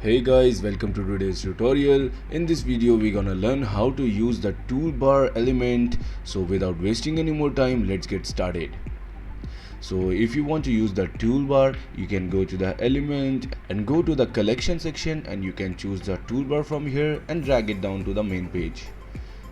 Hey guys, welcome to today's tutorial. In this video we're gonna learn how to use the toolbar element. So without wasting any more time, let's get started. So if you want to use the toolbar, you can go to the element and go to the collection section, and you can choose the toolbar from here and drag it down to the main page.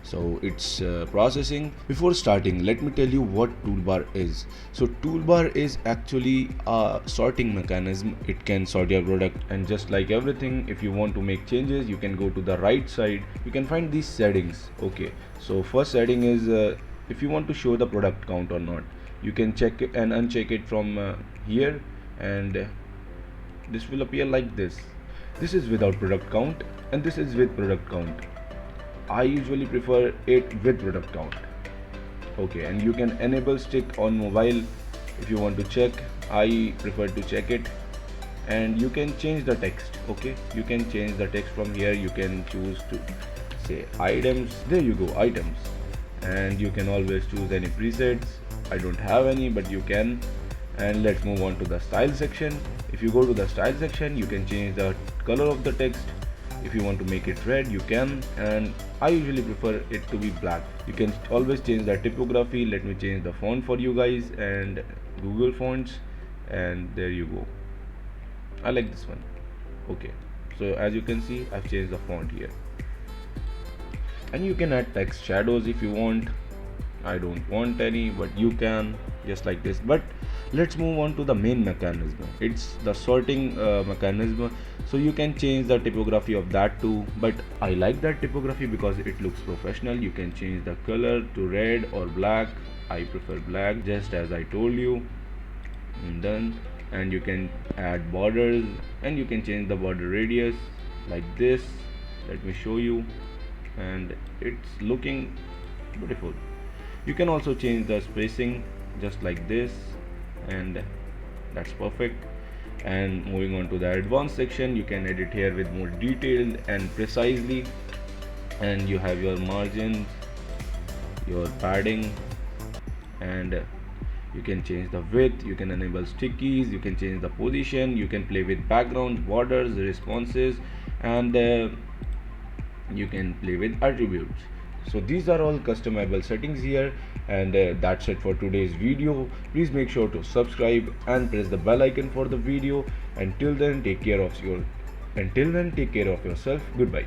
So it's processing. Before starting, let me tell you what toolbar is. So toolbar is actually a sorting mechanism. It can sort your product, and just like everything, if you want to make changes, you can go to the right side. You can find these settings. Okay, so first setting is if you want to show the product count or not, you can check it and uncheck it from here, and this will appear like this. This is without product count, and this is with product count. I usually prefer it with product count. Okay, and you can enable stick on mobile if you want to check. I prefer to check it. And you can change the text. Okay, you can change the text from here. You can choose to say items. There you go, items. And you can always choose any presets. I don't have any, but you can. And let's move on to the style section. If you go to the style section, you can change the color of the text. If you want to make it red, you can, and I usually prefer it to be black. You can always change the typography. Let me change the font for you guys, and Google fonts, and there you go. I like this one. Okay, so as you can see, I've changed the font here, and you can add text shadows if you want. I don't want any, but you can, just like this. But let's move on to the main mechanism. It's the sorting mechanism. So you can change the typography of that too, but I like that typography because it looks professional. You can change the color to red or black. I prefer black, just as I told you. And done. And you can add borders, and you can change the border radius like this. Let me show you, and it's looking beautiful. You can also change the spacing just like this, and that's perfect. And moving on to the advanced section, you can edit here with more detailed and precisely, and you have your margins, your padding, and you can change the width. You can enable stickies, you can change the position, you can play with backgrounds, borders, responses, and you can play with attributes. So these are all customizable settings here, and that's it for today's video. Please make sure to subscribe and press the bell icon for the video. Until then, take care of yourself. Goodbye.